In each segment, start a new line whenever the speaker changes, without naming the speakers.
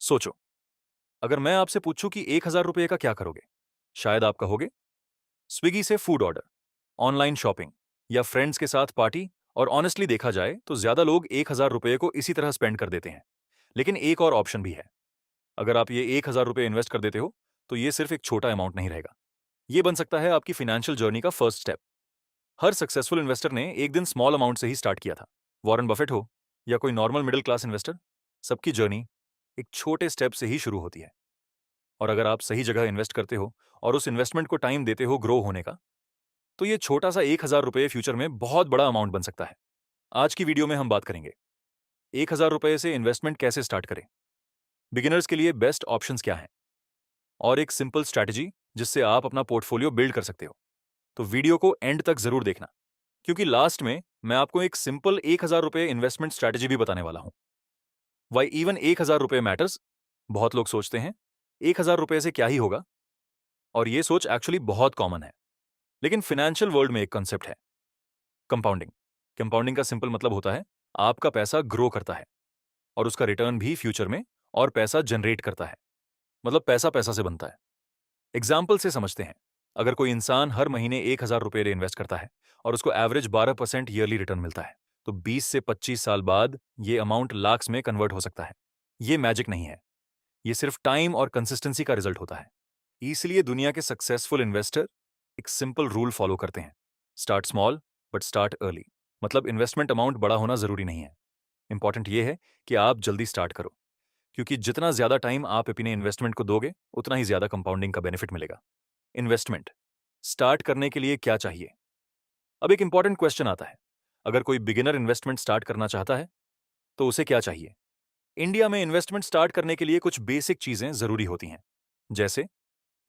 सोचो, अगर मैं आपसे पूछूं कि 1,000 रुपये का क्या करोगे, शायद आप कहोगे स्विगी से फूड ऑर्डर, ऑनलाइन शॉपिंग या फ्रेंड्स के साथ पार्टी। और ऑनेस्टली देखा जाए तो ज्यादा लोग 1,000 रुपये को इसी तरह स्पेंड कर देते हैं। लेकिन एक और ऑप्शन भी है। अगर आप ये 1,000 रुपये इन्वेस्ट कर देते हो तो ये सिर्फ एक छोटा अमाउंट नहीं रहेगा। ये बन सकता है आपकी फाइनेंशियल जर्नी का फर्स्ट स्टेप। हर सक्सेसफुल इन्वेस्टर ने एक दिन स्मॉल अमाउंट से ही स्टार्ट किया था। वॉरेन बफेट हो या कोई नॉर्मल मिडिल क्लास इन्वेस्टर, सबकी जर्नी एक छोटे स्टेप से ही शुरू होती है। और अगर आप सही जगह इन्वेस्ट करते हो और उस इन्वेस्टमेंट को टाइम देते हो ग्रो होने का, तो ये छोटा सा 1,000 रुपये फ्यूचर में बहुत बड़ा अमाउंट बन सकता है। आज की वीडियो में हम बात करेंगे 1,000 रुपये से इन्वेस्टमेंट कैसे स्टार्ट करें, बिगिनर्स के लिए बेस्ट ऑप्शंस क्या हैं, और एक सिंपल स्ट्रैटेजी जिससे आप अपना पोर्टफोलियो बिल्ड कर सकते हो। तो वीडियो को एंड तक जरूर देखना, क्योंकि लास्ट में मैं आपको एक सिंपल 1,000 रुपये इन्वेस्टमेंट स्ट्रैटेजी भी बताने वाला हूं। वाई इवन 1,000 रुपये मैटर्स। बहुत लोग सोचते हैं 1,000 रुपये से क्या ही होगा, और ये सोच एक्चुअली बहुत कॉमन है। लेकिन फाइनेंशियल वर्ल्ड में एक कॉन्सेप्ट है, कंपाउंडिंग। कंपाउंडिंग का सिंपल मतलब होता है आपका पैसा ग्रो करता है और उसका रिटर्न भी फ्यूचर में और पैसा जनरेट करता है। मतलब पैसा पैसा से बनता है। एग्जाम्पल से समझते हैं। अगर कोई इंसान हर महीने 1,000 रुपये इन्वेस्ट करता है और उसको एवरेज 12% ईयरली रिटर्न मिलता है, तो 20 से 25 साल बाद ये अमाउंट लाख्स में कन्वर्ट हो सकता है। ये मैजिक नहीं है, ये सिर्फ टाइम और कंसिस्टेंसी का रिजल्ट होता है। इसलिए दुनिया के सक्सेसफुल इन्वेस्टर एक सिंपल रूल फॉलो करते हैं, start small but start early. मतलब इन्वेस्टमेंट अमाउंट बड़ा होना जरूरी नहीं है, इंपॉर्टेंट ये है कि आप जल्दी स्टार्ट करो, क्योंकि जितना ज्यादा टाइम आप अपने इन्वेस्टमेंट को दोगे उतना ही ज्यादा कंपाउंडिंग का बेनिफिट मिलेगा। इन्वेस्टमेंट स्टार्ट करने के लिए क्या चाहिए? अब एक इंपॉर्टेंट क्वेश्चन आता है। अगर कोई बिगिनर इन्वेस्टमेंट स्टार्ट करना चाहता है तो उसे क्या चाहिए? इंडिया में इन्वेस्टमेंट स्टार्ट करने के लिए कुछ बेसिक चीजें जरूरी होती हैं, जैसे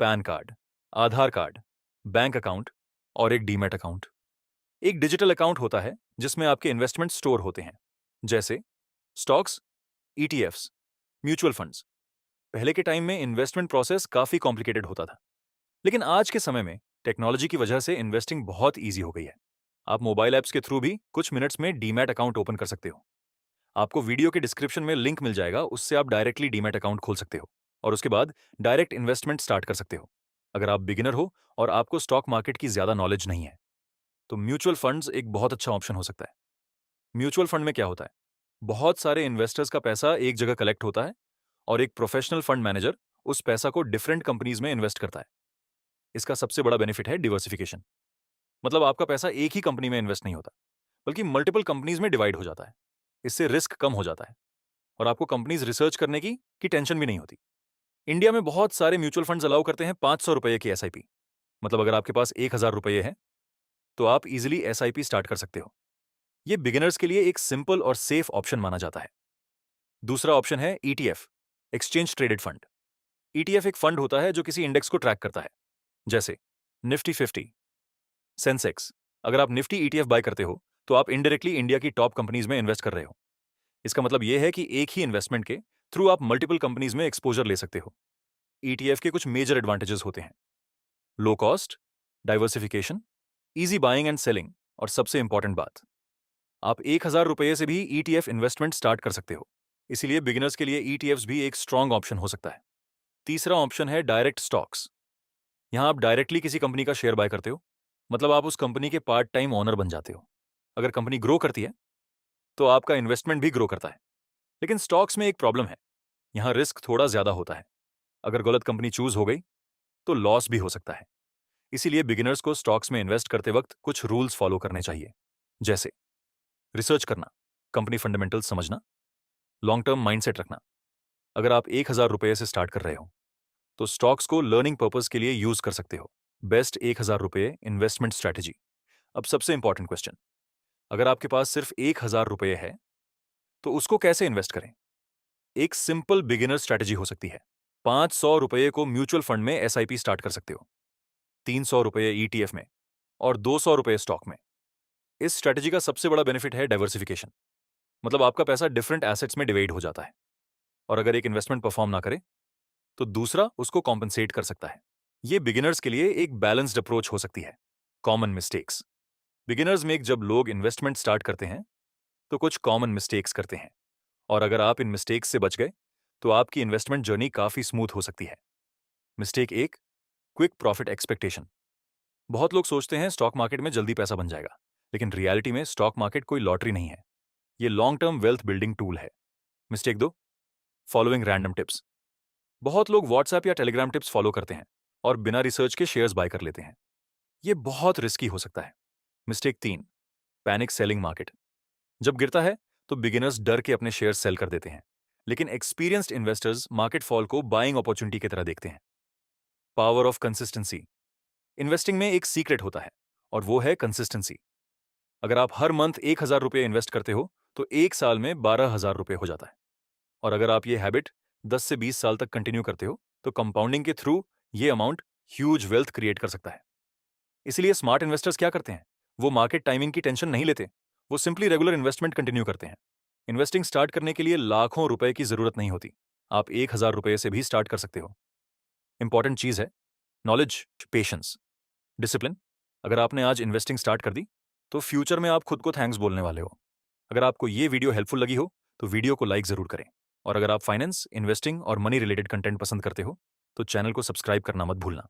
पैन कार्ड, आधार कार्ड, बैंक अकाउंट और एक डीमैट अकाउंट। एक डिजिटल अकाउंट होता है जिसमें आपके इन्वेस्टमेंट स्टोर होते हैं, जैसे स्टॉक्स, ईटीएफ्स, म्यूचुअल फंड्स। पहले के टाइम में इन्वेस्टमेंट प्रोसेस काफी कॉम्प्लिकेटेड होता था, लेकिन आज के समय में टेक्नोलॉजी की वजह से इन्वेस्टिंग बहुत ईजी हो गई है। आप मोबाइल ऐप्स के थ्रू भी कुछ मिनट्स में डीमैट अकाउंट ओपन कर सकते हो। आपको वीडियो के डिस्क्रिप्शन में लिंक मिल जाएगा, उससे आप डायरेक्टली डीमैट अकाउंट खोल सकते हो और उसके बाद डायरेक्ट इन्वेस्टमेंट स्टार्ट कर सकते हो। अगर आप बिगिनर हो और आपको स्टॉक मार्केट की ज्यादा नॉलेज नहीं है, तो म्यूचुअल फंड्स एक बहुत अच्छा ऑप्शन हो सकता है। म्यूचुअल फंड में क्या होता है, बहुत सारे इन्वेस्टर्स का पैसा एक जगह कलेक्ट होता है और एक प्रोफेशनल फंड मैनेजर उस पैसा को डिफरेंट कंपनीज में इन्वेस्ट करता है। इसका सबसे बड़ा बेनिफिट है डिवर्सिफिकेशन। मतलब आपका पैसा एक ही कंपनी में इन्वेस्ट नहीं होता, बल्कि मल्टीपल कंपनीज में डिवाइड हो जाता है। इससे रिस्क कम हो जाता है और आपको कंपनीज रिसर्च करने की टेंशन भी नहीं होती। इंडिया में बहुत सारे म्यूचुअल फंड्स अलाउ करते हैं 500 रुपए की एसआईपी। मतलब अगर आपके पास 1,000 रुपये है तो आप इजिली एसआईपी स्टार्ट कर सकते हो। ये बिगिनर्स के लिए एक सिंपल और सेफ ऑप्शन माना जाता है। दूसरा ऑप्शन है ETF, exchange traded fund. ETF एक फंड होता है जो किसी इंडेक्स को ट्रैक करता है, जैसे निफ्टी 50, सेंसेक्स। अगर आप निफ्टी ईटीएफ बाय करते हो तो आप इनडायरेक्टली इंडिया की टॉप कंपनीज में इन्वेस्ट कर रहे हो। इसका मतलब यह है कि एक ही इन्वेस्टमेंट के थ्रू आप मल्टीपल कंपनीज में एक्सपोजर ले सकते हो। ईटीएफ के कुछ मेजर एडवांटेजेस होते हैं, low cost, diversification, easy buying and selling, और सबसे इंपॉर्टेंट बात, आप 1,000 रुपये से भी ईटीएफ इन्वेस्टमेंट स्टार्ट कर सकते हो। इसीलिए बिगिनर्स के लिए ईटीएफ्स भी एक स्ट्रॉन्ग ऑप्शन हो सकता है। तीसरा ऑप्शन है डायरेक्ट स्टॉक्स। यहां आप डायरेक्टली किसी कंपनी का शेयर बाय करते हो। मतलब आप उस कंपनी के पार्ट टाइम ओनर बन जाते हो। अगर कंपनी ग्रो करती है तो आपका इन्वेस्टमेंट भी ग्रो करता है। लेकिन स्टॉक्स में एक प्रॉब्लम है, यहां रिस्क थोड़ा ज्यादा होता है। अगर गलत कंपनी चूज हो गई तो लॉस भी हो सकता है। इसीलिए बिगिनर्स को स्टॉक्स में इन्वेस्ट करते वक्त कुछ रूल्स फॉलो करने चाहिए, जैसे रिसर्च करना, कंपनी फंडामेंटल्स समझना, लॉन्ग टर्म माइंडसेट रखना। अगर आप 1,000 रुपये से स्टार्ट कर रहे हो तो स्टॉक्स को लर्निंग पर्पस के लिए यूज कर सकते हो। बेस्ट 1,000 रुपये इन्वेस्टमेंट स्ट्रैटेजी। अब सबसे इंपॉर्टेंट क्वेश्चन, अगर आपके पास सिर्फ 1,000 रुपये है तो उसको कैसे इन्वेस्ट करें? एक सिंपल बिगिनर स्ट्रैटेजी हो सकती है। 500 रुपये को म्यूचुअल फंड में एसआईपी स्टार्ट कर सकते हो, 300 रुपये ईटीएफ में और 200 रुपये स्टॉक में। इस स्ट्रैटेजी का सबसे बड़ा बेनिफिट है डाइवर्सिफिकेशन। मतलब आपका पैसा डिफरेंट एसेट्स में डिवाइड हो जाता है और अगर एक इन्वेस्टमेंट परफॉर्म ना करे तो दूसरा उसको कॉम्पनसेट कर सकता है। ये बिगिनर्स के लिए एक बैलेंस्ड अप्रोच हो सकती है। कॉमन मिस्टेक्स, बिगिनर्स में जब लोग इन्वेस्टमेंट स्टार्ट करते हैं तो कुछ कॉमन मिस्टेक्स करते हैं, और अगर आप इन मिस्टेक्स से बच गए तो आपकी इन्वेस्टमेंट जर्नी काफी स्मूथ हो सकती है। मिस्टेक एक, क्विक प्रॉफिट एक्सपेक्टेशन। बहुत लोग सोचते हैं स्टॉक मार्केट में जल्दी पैसा बन जाएगा, लेकिन रियलिटी में स्टॉक मार्केट कोई लॉटरी नहीं है। ये long term wealth building tool है। मिस्टेक दो, फॉलोइंग रैंडम टिप्स। बहुत लोग व्हाट्सएप या टेलीग्राम टिप्स फॉलो करते हैं और बिना रिसर्च के शेयर्स बाय कर लेते हैं। ये बहुत रिस्की हो सकता है। मिस्टेक तीन, पैनिक सेलिंग मार्केट। जब गिरता है तो बिगिनर्स डर के अपने शेयर सेल कर देते हैं, लेकिन एक्सपीरियंस्ड इन्वेस्टर्स मार्केट फॉल को बाइंग अपॉर्चुनिटी की तरह देखते हैं। Power of consistency. इन्वेस्टिंग में एक सीक्रेट होता है और वो है कंसिस्टेंसी। अगर आप हर मंथ 1,000 रुपये इन्वेस्ट करते हो तो एक साल में 12,000 रुपये हो जाता है। और अगर आप ये हैबिट 10 से 20 साल तक कंटिन्यू करते हो तो कंपाउंडिंग के थ्रू ये अमाउंट ह्यूज वेल्थ क्रिएट कर सकता है। इसलिए स्मार्ट इन्वेस्टर्स क्या करते हैं? वो मार्केट टाइमिंग की टेंशन नहीं लेते, वो सिंपली रेगुलर इन्वेस्टमेंट कंटिन्यू करते हैं। इन्वेस्टिंग स्टार्ट करने के लिए लाखों रुपए की जरूरत नहीं होती, आप 1,000 रुपये से भी स्टार्ट कर सकते हो। इंपॉर्टेंट चीज है नॉलेज, पेशेंस, डिसिप्लिन। अगर आपने आज इन्वेस्टिंग स्टार्ट कर दी तो फ्यूचर में आप खुद को थैंक्स बोलने वाले हो। अगर आपको ये वीडियो हेल्पफुल लगी हो तो वीडियो को लाइक जरूर करें। और अगर आप फाइनेंस, इन्वेस्टिंग और मनी रिलेटेड कंटेंट पसंद करते हो तो चैनल को सब्सक्राइब करना मत भूलना।